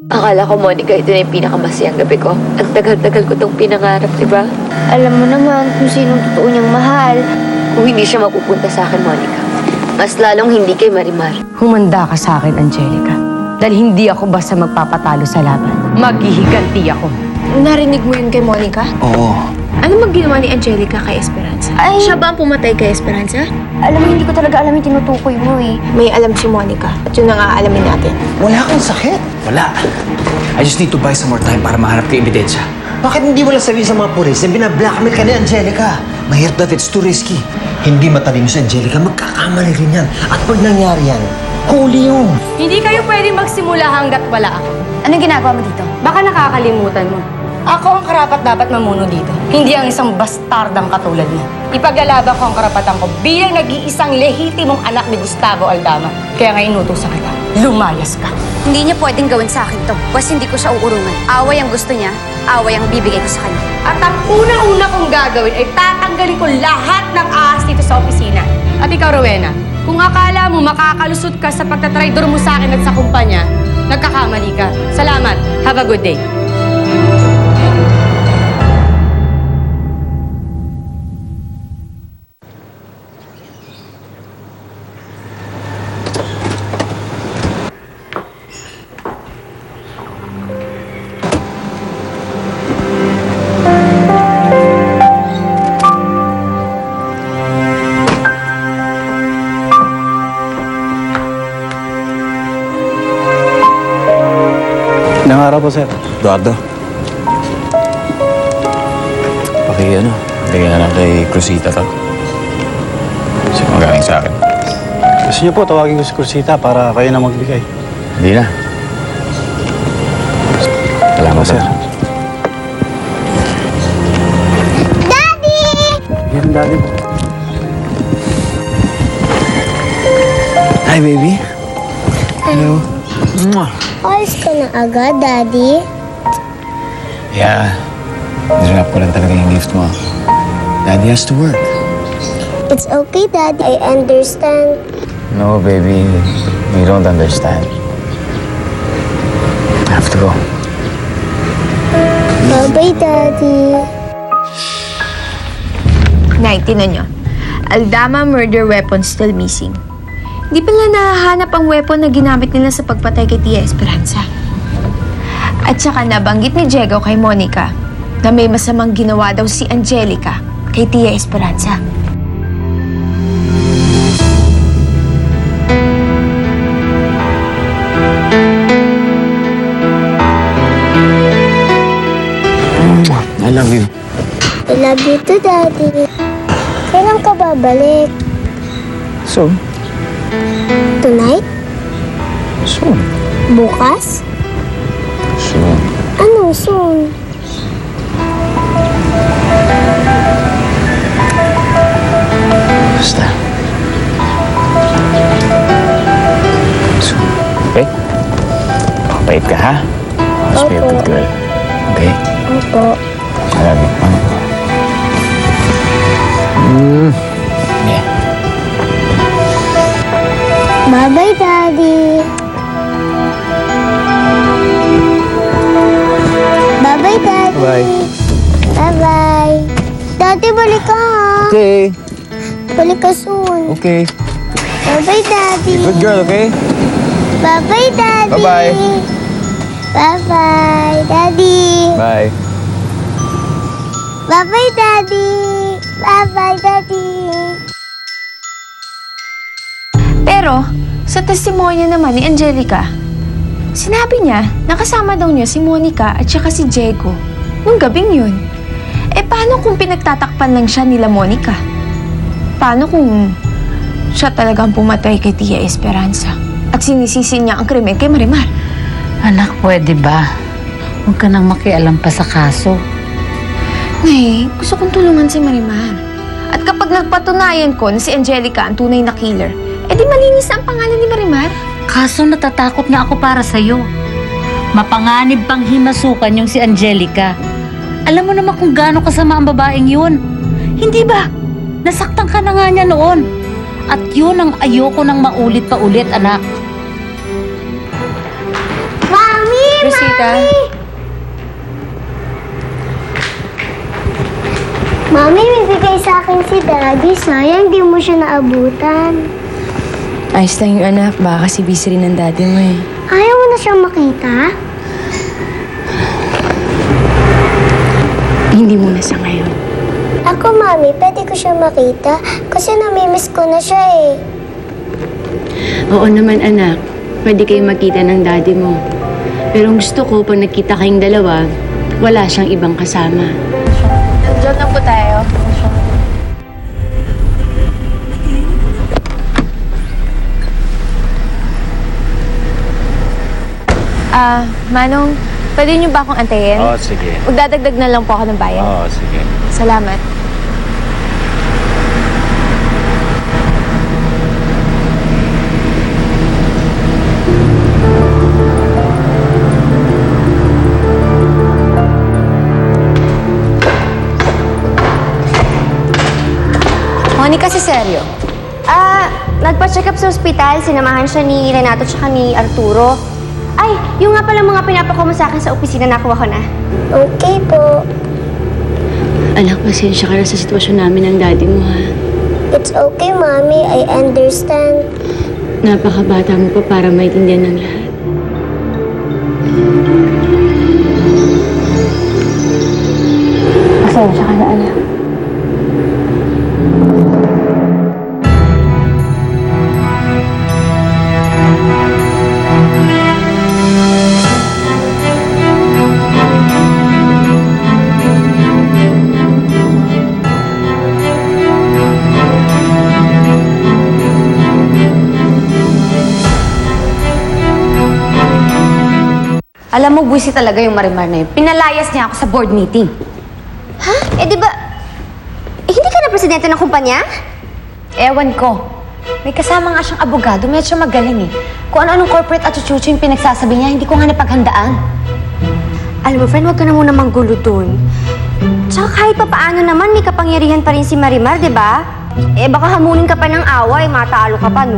Akala ko, Monica, ito na yung pinakamasayang gabi ko. Ang tagal-tagal ko itong pinangarap, di ba? Alam mo naman kung sinong totoo niyang mahal. Kung hindi siya mapupunta sa akin, Monica, mas lalong hindi kay Marimar. Humanda ka sa akin, Angelica. Dahil hindi ako basta magpapatalo sa laban. Maghihiganti ako. Narinig mo yun kay Monica? Oo. Ano mang ginawa ni Angelica kay Esperanza? Ay! Siya ba ang pumatay kay Esperanza? Alam mo, hindi ko talaga alam yung tinutukoy mo eh. May alam si Monica at yun ang aalamin natin. Wala kang sakit. Wala. I just need to buy some more time para mahanap ko yung ebidensya. Bakit hindi mo lang sabihin sa mga pulis na binablackmail ka ni Angelica? Mahirap that it's too risky. Hindi matalino si Angelica, magkakamali rin yan. At pag nangyari yan, huli yun. Hindi kayo pwedeng magsimula hanggat wala ako. Anong ginagawa mo dito? Baka nakakalimutan mo. Ako ang karapat-dapat mamuno dito. Hindi ang isang bastardang katulad mo. Ipaglalaban ko ang karapatan ko bilang nag-iisang lehitimong anak ni Gustavo Aldama. Kaya nga inutusan kita. Lumayas ka. Hindi niya pwedeng gawin sa akin to. Pwes hindi ko siya uurungan. Away ang gusto niya, away ang bibigay ko sa kanya. At ang unang-una kong gagawin ay tatanggalin ko lahat ng ahas dito sa opisina. At ikaw, Rowena, kung akala mo makakalusot ka sa pagtatraidor mo sa akin at sa kumpanya, nagkakamali ka. Salamat. Have a good day. Ilang araw po, sir? Eduardo. Bigyan na lang kay Cruzita to. Kasi magaling sa akin. Gusto niyo po, tawagin ko si Cursita para kayo na magbigay. Hindi na. Salamat, sir. Yan, daddy po. Hi, baby. Hello. Alis ka na agad, Daddy. Yeah. Deserve ko lang talaga yung gift mo. Daddy has to work. It's okay, Daddy. I understand. No, baby. You don't understand. I have to go. Bye-bye, Daddy. Nay, tinan nyo. Aldama murder weapon still missing. Di pala nahahanap ang weapon na ginamit nila sa pagpatay kay Tia Esperanza. At saka nabanggit ni Diego kay Monica na may masamang ginawa daw si Angelica kay Tia Esperanza. I love you. I love you too, Daddy. Kailan ka babalik? Soon. Tonight? Soon. Bukas? Soon. Anong soon? Basta. Soon. Okay? Bait ka, ha? Must be a good girl. Okay? Opo. I love you. Yeah. Bye-bye, Daddy. Bye-bye, Daddy. Bye. Bye-bye. Daddy, balik ka, ha? Okay. Balik ka soon. Okay. Bye-bye, Daddy. Good girl, okay? Bye-bye, Daddy. Bye-bye. Bye-bye, Daddy. Bye. Bye-bye, Daddy. Bye-bye, Daddy. Pero, sa testimonya naman ni Angelica, sinabi niya na kasama daw niya si Monica at saka si Diego nung gabing yun. Eh, paano kung pinagtatakpan lang siya nila Monica? Paano kung siya talagang pumatay kay Tia Esperanza at sinisisi niya ang krimen kay Marimar? Anak, pwede ba? Huwag ka nang makialam pa sa kaso. Nay, gusto kong tulungan si Marimar. At kapag nagpatunayan ko na si Angelica ang tunay na killer, edi malinis na ang pangalan ni Marimar. Kaso natatakot nga ako para sa'yo. Mapanganib pang himasukan yung si Angelica. Alam mo naman kung gaano kasama ang babaeng yun. Hindi ba? Nasaktan ka na nga niya noon. At yun ang ayoko nang maulit pa ulit, anak. Mami! Chrissy? Monica. Mami, may bigay sa akin si Daddy. Sayang, di mo siya naabutan. Ayos lang yung anak. Baka kasi busy rin ng daddy mo eh. Ayaw mo na siyang makita? Hindi muna sa ngayon. Ako, Mami, pwede ko siya makita kasi namimiss ko na siya eh. Oo naman anak. Pwede kayo makita ng daddy mo. Pero ang gusto ko, pag nagkita kayong dalawa, wala siyang ibang kasama. Diyan na po tayo. Manong, pwede niyo ba akong antayin? Oo, sige. Magdadagdag na lang po ako ng bayan. Oo, sige. Salamat. Monica, si Seryo. Nagpa-check up sa ospital. Sinamahan siya ni Renato at ni Arturo. Ay, yung nga pala mga pinapako mo sa akin sa opisina, nakuha ko na. Okay po. Anak, pasensya ka na sa sitwasyon namin ng daddy mo, ha? It's okay, Mami. I understand. Napakabata mo pa para maintindihan ng lahat. Pasensya ka na, anak. Alam mo, buwisi talaga yung Marimar na yun. Pinalayas niya ako sa board meeting. Ha? Eh, di ba... hindi ka na presidente ng kumpanya? Ewan ko. May kasama nga siyang abogado. Medyo magaling eh. Kung ano-anong corporate attitude yung pinagsasabi niya, hindi ko nga napaghandaan. Alam mo, friend, huwag ka na muna manggulo dun. Tsaka kahit pa paano naman, may kapangyarihan pa rin si Marimar, di ba? Eh, baka hamunin ka pa ng away, matalo ka pa, no?